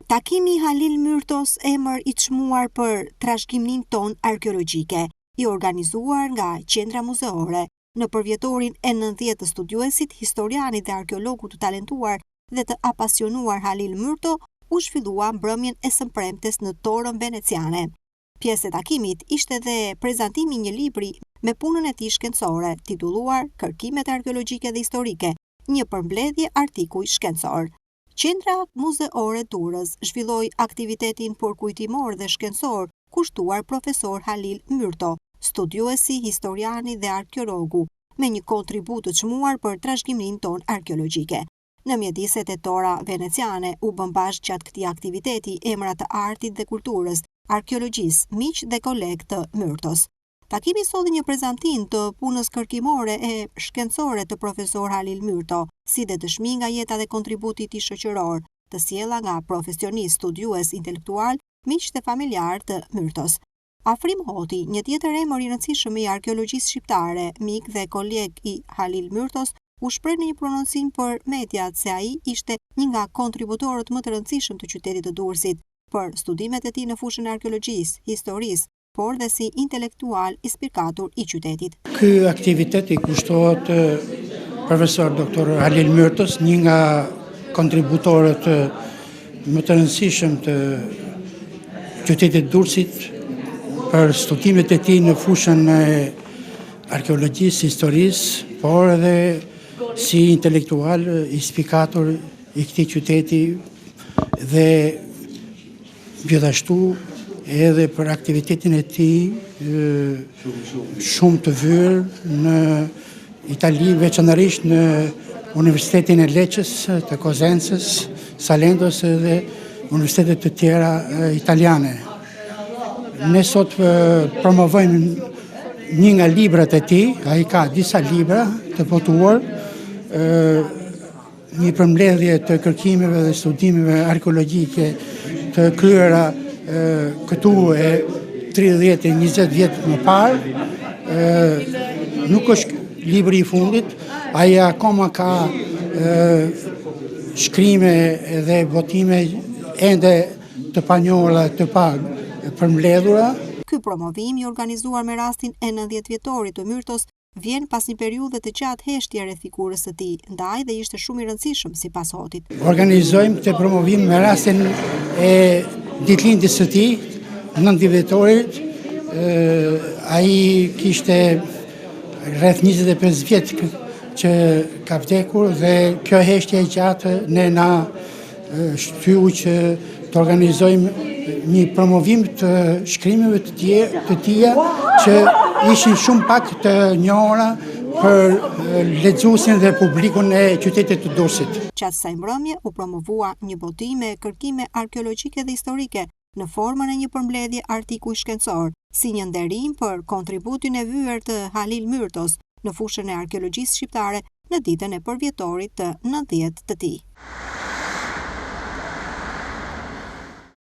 Takimi Halil Myrtos, emër i çmuar për trashëgiminë tonë arkeologjike, i organizuar nga Qendra Muzeore në përvjetorin e 90 të studiuesit, historianit dhe arkeologut të talentuar dhe të apasionuar Halil Myrto, u zhvillua mbrëmjen e së premtes në Torën Veneciane. Pjesë e takimit ishte dhe prezantimi i një libri me punën e tij shkencore, titulluar Kërkimet arkeologjike dhe historike, një përmbledhje artikuj shkencor. Qendra Muzeore Durrës zhvilloi aktivitetin përkujtimor dhe shkencor kushtuar profesor Halil Myrto, studiuesi, historiani dhe arkeologu, me një kontribut të çmuar për trashëgiminë tonë arkeologjike. Në mjediset e Tora Veneciane u bën bashkë gjatë këtij aktiviteti emra të artit dhe kulturës, arkeologjisë, miq dhe kolegë të Myrtos. Takimi solli një prezantim të punës kërkimore e shkencore të profesor Halil Myrto, si dhe dëshmi nga jeta dhe kontributi i tij shoqëror, të sjella nga profesionist, studiues, intelektual, miq dhe familjar të Myrtos. Afrim Hoti, një tjetër emër i rëndësishëm i arkeologjisë shqiptare, mik dhe koleg i Halil Myrtos, u shpreh në një prononcim për mediat se ai ishte një nga kontributorët më të rëndësishëm të qytetit të Durrësit për studimet e tij në fushën e arkeologjisë, historisë, por dhe si intelektual i spikatur i qytetit. Ky aktivitet i kushtohet profesor Dr. Halil Myrtos, një nga kontributorët më të rëndësishëm të qytetit Durrësit për studimet e tij në fushën e arkeologjisë, historisë, por edhe si intelektual i spikatur i këtij qyteti dhe gjithashtu edhe për aktivitetin e tij shumë të vyrë në Itali, veçanërisht në Universitetin e Lecces, të Kozensës, Salentos dhe universitetet të tjera italiane. Ne sot promovojmë një nga librat e tij, ai ka disa libra të votuar, një përmbledhje të kërkimeve dhe studimeve arkeologjike të kryera këtu e 30 e 20 vjet më parë. Nuk është libri i fundit, ai akoma ka shkrime dhe votime ende të panjohura, të përmbledhura. Ky promovim i organizuar me rastin e 90 vjetorit të Myrtos vjen pas një periudhe të gjatë heshtje rreth figurës së tij, ndaj dhe ishte shumë i rëndësishëm sipas Hotit. Organizojmë këtë promovim me rastin e ditëlindjes së tij, 90 vjetorit. Ai kishte rreth 25 vjet që ka vdekur dhe kjo heshtje e gjatë ne na shtyu që të organizojmë një promovim të shkrimeve të tija që ishin shumë pak të njohura për lexuesin dhe publikun e qytetit të Durrësit. Gjatë kësaj mbrëmje u promovua një botim me kërkime arkeologjike dhe historike në formën e një përmbledhje artikuj shkencor, si një nderim për kontributin e vyer të Halil Myrtos në fushën e arkeologjisë shqiptare në ditën e përvjetorit të 90 të tij.